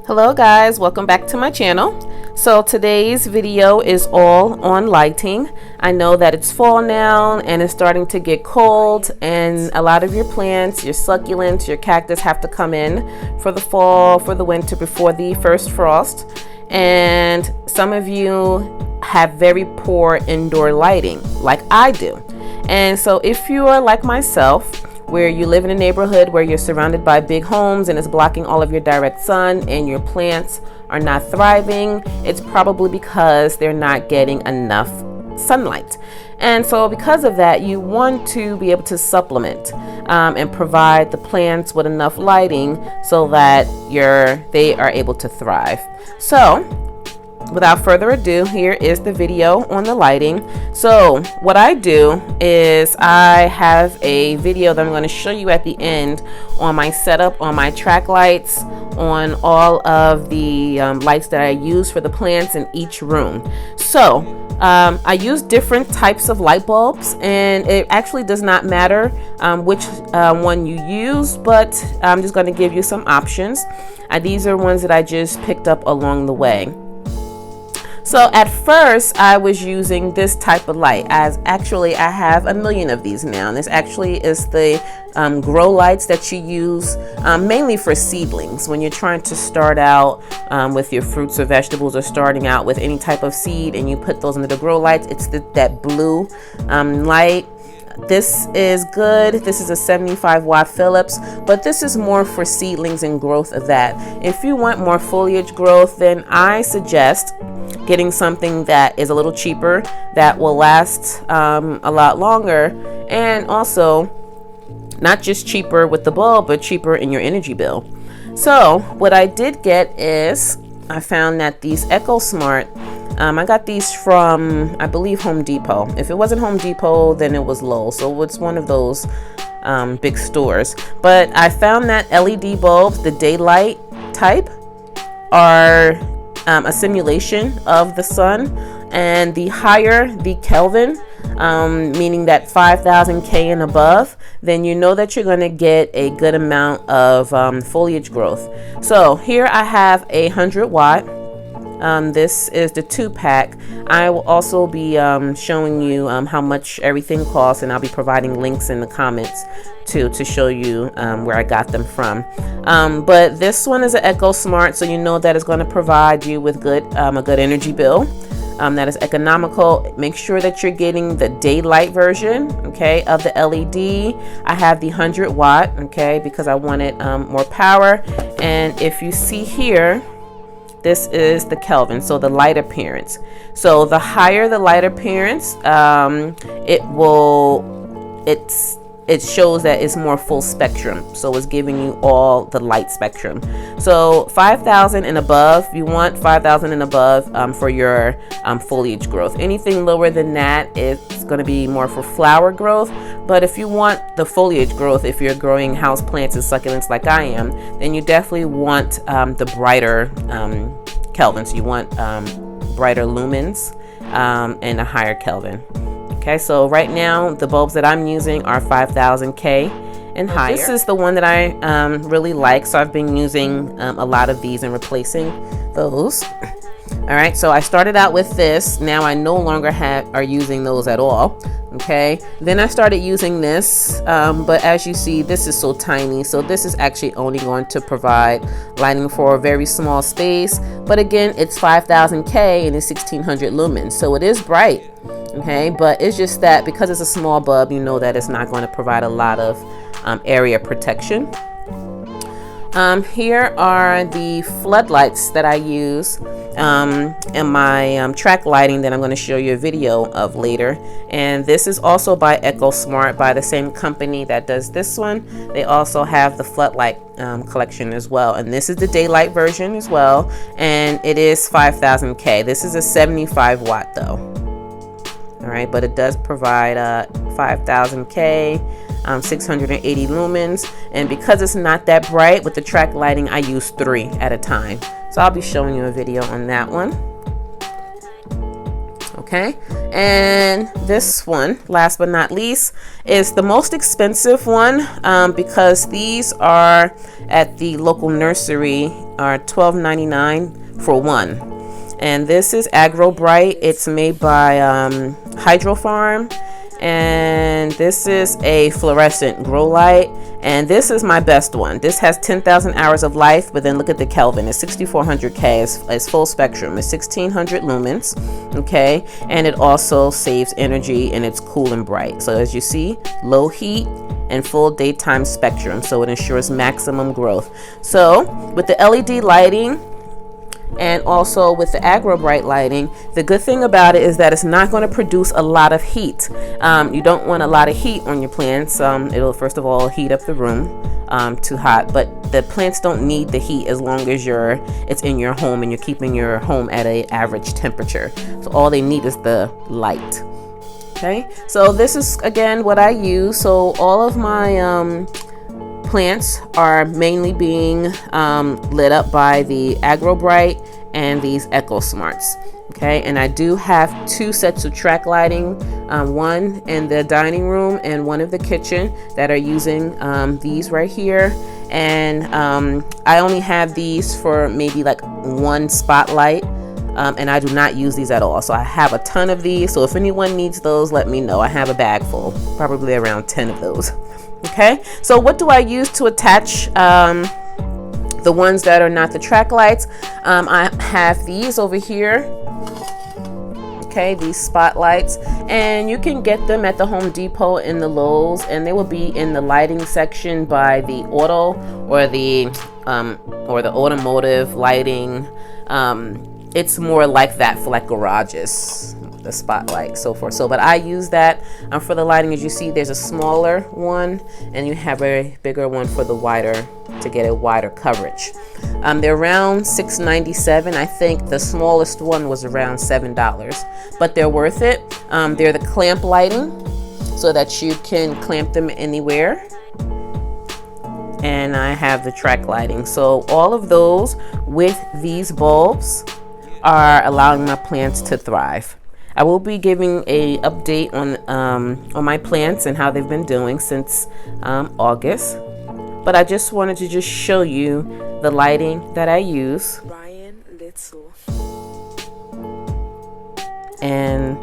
Hello guys, welcome back to my channel. So today's video is all on lighting. I know that it's fall now and it's starting to get cold, and a lot of your plants, your succulents, your cactus have to come in for the fall, for the winter, before the first frost. And some of you have very poor indoor lighting like I do. And so if you are like myself, where you live in a neighborhood where you're surrounded by big homes and it's blocking all of your direct sun and your plants are not thriving, it's probably because they're not getting enough sunlight. And so because of that, you want to be able to supplement and provide the plants with enough lighting so that they are able to thrive. So without further ado, here is the video on the lighting. So what I do is I have a video that I'm going to show you at the end on my setup, on my track lights, on all of the lights that I use for the plants in each room. So I use different types of light bulbs, and it actually does not matter which one you use, but I'm just going to give you some options. These are ones that I just picked up along the way. So at first I was using this type of light, as actually I have a million of these now. And this actually is the grow lights that you use mainly for seedlings. When you're trying to start out with your fruits or vegetables, or starting out with any type of seed, and you put those into the grow lights, it's that blue light. This is good. This is a 75 watt Philips, but this is more for seedlings and growth of that. If you want more foliage growth, then I suggest getting something that is a little cheaper, that will last a lot longer, and also not just cheaper with the bulb, but cheaper in your energy bill. So what I did get is I found that these EcoSmart, I got these from, I believe, Home Depot. If it wasn't Home Depot, then it was Lowe's. So it's one of those big stores. But I found that LED bulbs, the daylight type, are a simulation of the sun. And the higher the Kelvin, meaning that 5,000 K and above, then you know that you're going to get a good amount of foliage growth. So here I have a 100 watt. This is the 2-pack. I will also be showing you how much everything costs, and I'll be providing links in the comments to show you where I got them from. But this one is an EcoSmart, so you know that it's going to provide you with a good energy bill that is economical. Make sure that you're getting the daylight version, okay, of the LED. I have the 100 watt, okay, because I wanted more power. And if you see here, this is the Kelvin, so the light appearance. So the higher the light appearance, it shows that it's more full spectrum. So it's giving you all the light spectrum. So 5,000 and above, you want 5,000 and above for your foliage growth. Anything lower than that, it's going to be more for flower growth. But if you want the foliage growth, if you're growing house plants and succulents like I am, then you definitely want the brighter Kelvin. So you want brighter lumens and a higher Kelvin. Okay, so right now the bulbs that I'm using are 5,000 K and higher. This is the one that I really like, so I've been using a lot of these and replacing those. All right, so I started out with this. Now I no longer are using those at all. Okay, then I started using this, but as you see, this is so tiny, so this is actually only going to provide lighting for a very small space. But again, it's 5,000 K and it's 1,600 lumens, so it is bright. Okay, but it's just that because it's a small bulb, you know that it's not going to provide a lot of area protection. Here are the floodlights that I use in my track lighting that I'm going to show you a video of later. And this is also by EcoSmart, by the same company that does this one. They also have the floodlight collection as well, and this is the daylight version as well, and it is 5,000 K. This is a 75 watt though. All right, but it does provide 5,000 K, 680 lumens, and because it's not that bright with the track lighting, I use 3 at a time. So I'll be showing you a video on that one. Okay, and this one, last but not least, is the most expensive one because these are at the local nursery are $12.99 for one. And this is Agro Bright. It's made by Hydro Farm, and this is a fluorescent grow light, and this is my best one. This has 10,000 hours of life, but then look at the Kelvin. It's 6400K. It's full spectrum. It's 1600 lumens. Okay, and it also saves energy, and it's cool and bright. So as you see, low heat and full daytime spectrum, so it ensures maximum growth. So with the LED lighting and also with the Agro Bright lighting, the good thing about it is that it's not going to produce a lot of heat. You don't want a lot of heat on your plants. It'll first of all heat up the room too hot, but the plants don't need the heat as long as it's in your home and you're keeping your home at an average temperature. So all they need is the light. Okay, so this is again what I use. So all of my plants are mainly being lit up by the Agro Bright and these Eco Smarts. Okay, and I do have two sets of track lighting, one in the dining room and one in the kitchen that are using these right here. And I only have these for maybe like one spotlight, and I do not use these at all. So I have a ton of these. So if anyone needs those, let me know. I have a bag full, probably around 10 of those. Okay, so what do I use to attach the ones that are not the track lights? I have these over here. Okay, these spotlights, and you can get them at the Home Depot in the Lowe's, and they will be in the lighting section by the auto or the automotive lighting. It's more like that for like garages, the spotlight, so forth. So but I use that for the lighting. As you see, there's a smaller one and you have a bigger one for the wider, to get a wider coverage. They're around $6.97. I think the smallest one was around $7, but they're worth it. They're the clamp lighting, so that you can clamp them anywhere. And I have the track lighting. So all of those with these bulbs are allowing my plants to thrive. I will be giving a update on my plants and how they've been doing since August. But I just wanted to just show you the lighting that I use. And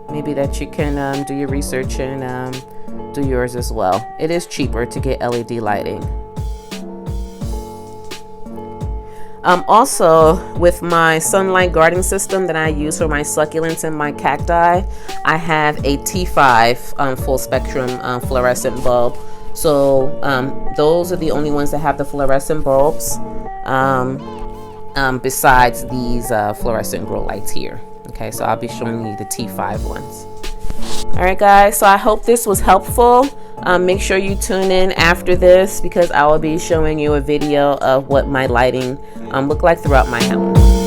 maybe that you can do your research and do yours as well. It is cheaper to get LED lighting. Also, with my sunlight garden system that I use for my succulents and my cacti, I have a T5 full spectrum fluorescent bulb. So those are the only ones that have the fluorescent bulbs, besides these fluorescent grow lights here. Okay, so I'll be showing you the T5 ones. All right, guys, so I hope this was helpful. Make sure you tune in after this, because I will be showing you a video of what my lighting look like throughout my house.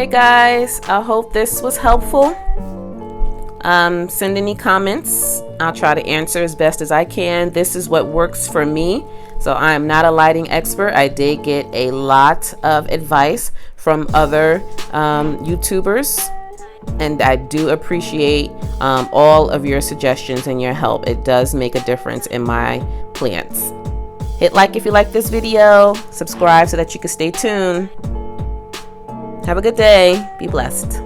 right, guys, I hope this was helpful. Send any comments. I'll try to answer as best as I can. This is what works for me. So I am not a lighting expert. I did get a lot of advice from other YouTubers, and I do appreciate all of your suggestions and your help. It does make a difference in my plants. Hit like if you like this video. Subscribe so that you can stay tuned. Have a good day. Be blessed.